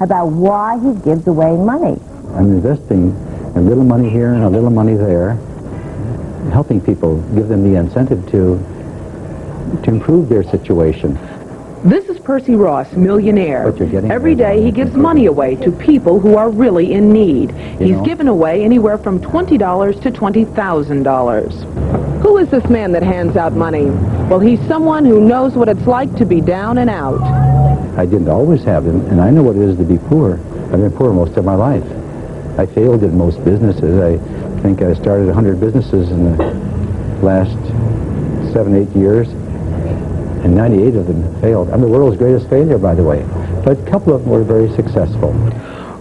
about why he gives away money. I'm investing a little money here and a little money there, helping people, give them the incentive to improve their situation. This is Percy Ross, millionaire. What you're getting Every day he gives money away to people who are really in need. He's given away anywhere from $20 to $20,000. Who is this man that hands out money? Well, he's someone who knows what it's like to be down and out. I didn't always have them, and I know what it is to be poor. I've been poor most of my life. I failed in most businesses. I think I started 100 businesses in the last 7-8 years, and 98 of them failed. I'm the world's greatest failure, by the way, but a couple of them were very successful.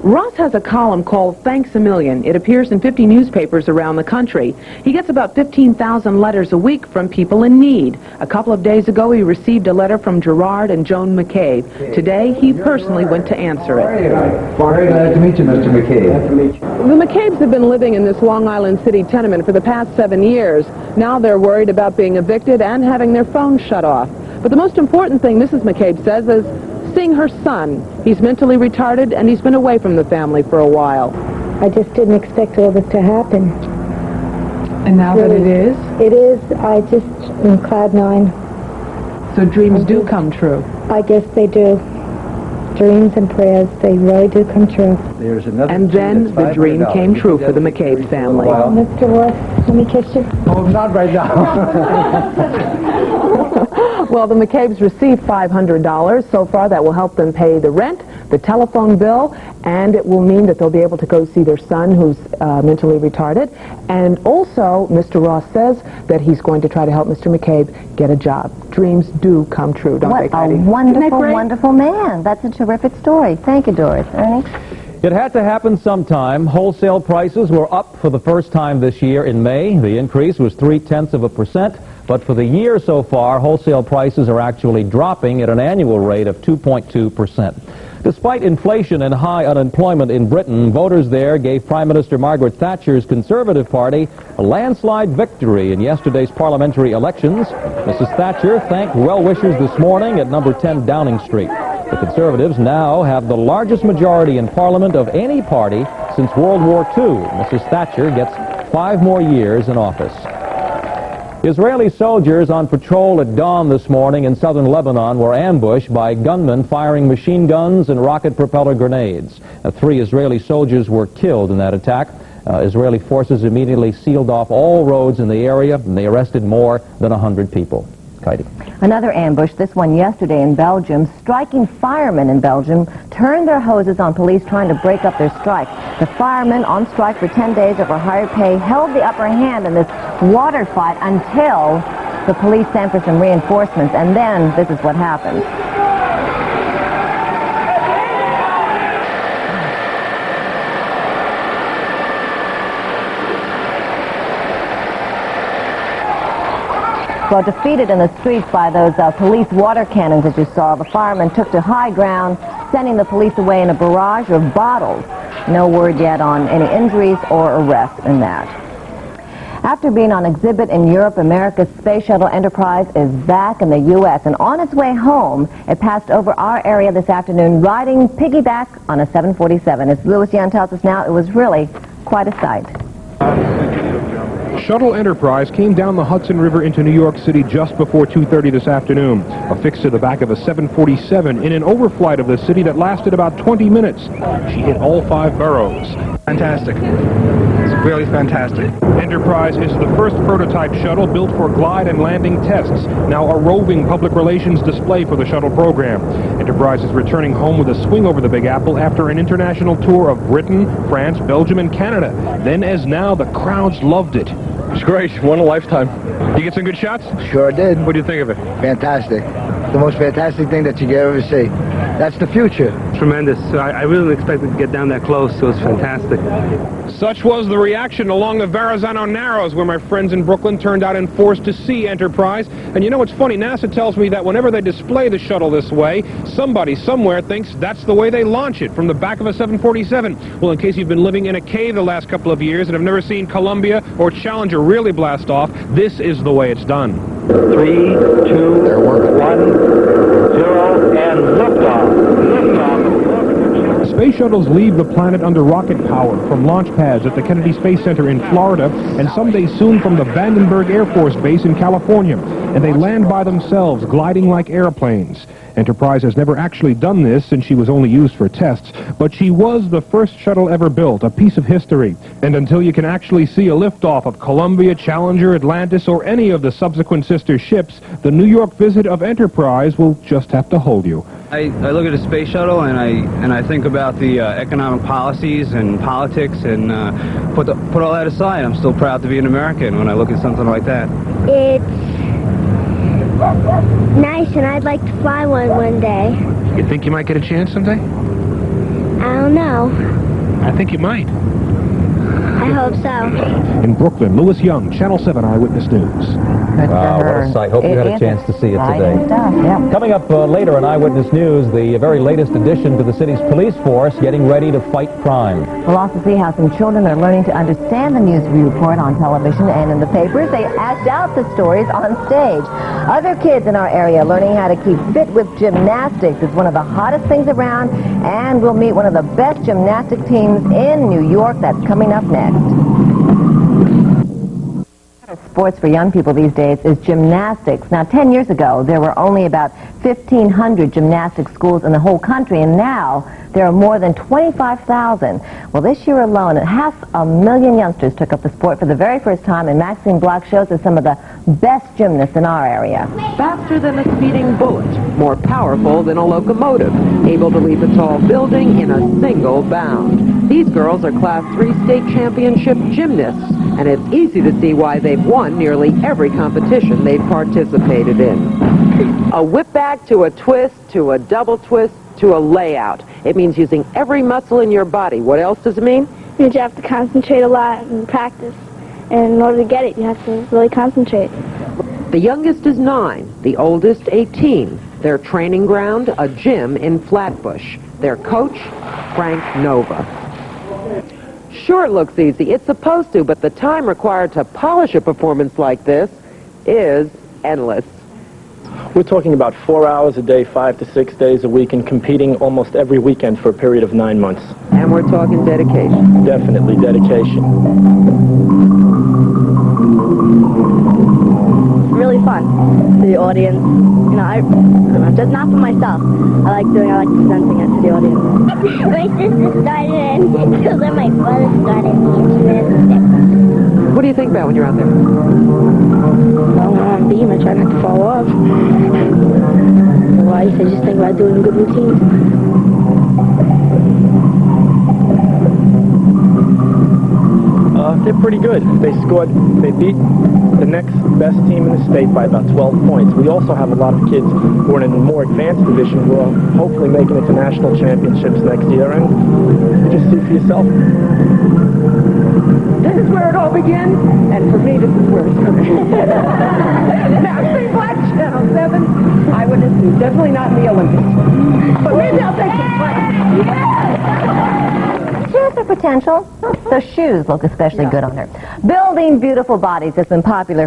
Ross has a column called Thanks a Million. It appears in 50 newspapers around the country. He gets about 15,000 letters a week from people in need. A couple of days ago, he received a letter from Gerard and Joan McCabe. Today, he personally went to answer it. Very glad to meet you, Mr. McCabe. Glad to meet you. The McCabes have been living in this Long Island City tenement for the past 7 years. Now they're worried about being evicted and having their phones shut off. But the most important thing, Mrs. McCabe says, is seeing her son. He's mentally retarded, and he's been away from the family for a while. I just didn't expect all this to happen. And now that it is? It is. I just am cloud nine. So dreams do come true. I guess they do. Dreams and prayers, they really do come true. There's another And then the dream came true for the McCabe family. Mr. Ross, let me kiss you. Oh, not right now. Well, the McCabes received $500 so far. That will help them pay the rent, the telephone bill, and it will mean that they'll be able to go see their son who's mentally retarded. And also, Mr. Ross says that he's going to try to help Mr. McCabe get a job. Dreams do come true, don't they, What a Patty? wonderful, wonderful man. That's a terrific story. Thank you, Doris. Ernie? It had to happen sometime. Wholesale prices were up for the first time this year in May. The increase was 0.3%. But for the year so far, wholesale prices are actually dropping at an annual rate of 2.2%. Despite inflation and high unemployment in Britain, voters there gave Prime Minister Margaret Thatcher's Conservative Party a landslide victory in yesterday's parliamentary elections. Mrs. Thatcher thanked well-wishers this morning at number 10 Downing Street. The Conservatives now have the largest majority in Parliament of any party since World War II. Mrs. Thatcher gets 5 more years in office. Israeli soldiers on patrol at dawn this morning in southern Lebanon were ambushed by gunmen firing machine guns and rocket propeller grenades. 3 Israeli soldiers were killed in that attack. Israeli forces immediately sealed off all roads in the area, and they arrested more than 100 people. Katie. Another ambush, this one yesterday in Belgium. Striking firemen in Belgium turned their hoses on police trying to break up their strike. The firemen on strike for 10 days over higher pay held the upper hand in this water fight until the police sent for some reinforcements, and then this is what happened. Well, defeated in the streets by those police water cannons that you saw, the firemen took to high ground, sending the police away in a barrage of bottles. No word yet on any injuries or arrests in that. After being on exhibit in Europe, America's space shuttle Enterprise is back in the U.S. And on its way home, it passed over our area this afternoon riding piggyback on a 747. As Louis Young tells us now, it was really quite a sight. Shuttle Enterprise came down the Hudson River into New York City just before 2:30 this afternoon, affixed to the back of a 747 in an overflight of the city that lasted about 20 minutes. She hit all 5 boroughs. Fantastic. It's really fantastic. Enterprise is the first prototype shuttle built for glide and landing tests, now a roving public relations display for the shuttle program. Enterprise is returning home with a swing over the Big Apple after an international tour of Britain, France, Belgium, and Canada. Then as now, the crowds loved it. It's great. One in a lifetime. You get some good shots? Sure did. What do you think of it? Fantastic. The most fantastic thing that you can ever see. That's the future. Tremendous. I really didn't expect it to get down that close, so it's fantastic. Such was the reaction along the Verrazano Narrows, where my friends in Brooklyn turned out in force to see Enterprise. And you know what's funny? NASA tells me that whenever they display the shuttle this way, somebody somewhere thinks that's the way they launch it, from the back of a 747. Well, in case you've been living in a cave the last couple of years and have never seen Columbia or Challenger really blast off, this is the way it's done. 3, 2, 1, 0, and liftoff. Space shuttles leave the planet under rocket power from launch pads at the Kennedy Space Center in Florida and someday soon from the Vandenberg Air Force Base in California. And they land by themselves, gliding like airplanes. Enterprise has never actually done this since she was only used for tests, but she was the first shuttle ever built, a piece of history. And until you can actually see a liftoff of Columbia, Challenger, Atlantis, or any of the subsequent sister ships, the New York visit of Enterprise will just have to hold you. I look at a space shuttle and I think about the economic policies and politics and put all that aside. I'm still proud to be an American when I look at something like that. It's nice, and I'd like to fly one day. You think you might get a chance someday? I don't know. I think you might. I hope so. In Brooklyn, Louis Young, Channel 7 Eyewitness News. Wow, what a sight. Hope you had a chance to see it today. Stuff, yeah. Coming up later on Eyewitness News, the very latest addition to the city's police force getting ready to fight crime. We'll also see how some children are learning to understand the news we report on television and in the papers. They act out the stories on stage. Other kids in our area learning how to keep fit with gymnastics is one of the hottest things around, and we'll meet one of the best gymnastic teams in New York. That's coming up next. Sports for young people these days is gymnastics. Now, 10 years ago, there were only about 1,500 gymnastics schools in the whole country, and now there are more than 25,000. Well, this year alone, 500,000 youngsters took up the sport for the very first time, and Maxine Block shows us some of the best gymnasts in our area. Faster than a speeding bullet, more powerful than a locomotive, able to leap a tall building in a single bound. These girls are Class 3 state championship gymnasts, and it's easy to see why they've won nearly every competition they've participated in. A whip back to a twist, to a double twist, to a layout. It means using every muscle in your body. What else does it mean? It means you have to concentrate a lot and practice. And in order to get it, you have to really concentrate. The youngest is 9, the oldest 18. Their training ground, a gym in Flatbush. Their coach, Frank Nova. Sure, it looks easy. It's supposed to, but the time required to polish a performance like this is endless. We're talking about 4 hours a day, 5 to 6 days a week, and competing almost every weekend for a period of 9 months. And we're talking dedication. Definitely dedication. Really fun. The audience, you know, I just not for myself. I like presenting it to the audience. My sister started and so then my brother started gymnastics. What do you think about when you're out there? Well, when I'm on beam, I try not to fall off. Otherwise, I just think about doing good routines. They're pretty good. They beat the next best team in the state by about 12 points. We also have a lot of kids who are in a more advanced division who are hopefully making it to national championships next year, and you just see for yourself. This is where it all begins, and for me, this is where it's going to end. Maxine Black, Channel 7, Eyewitness News. Definitely not in the Olympics. But maybe I'll take some class. She has the potential. Those shoes look especially good on her. Building beautiful bodies has been popular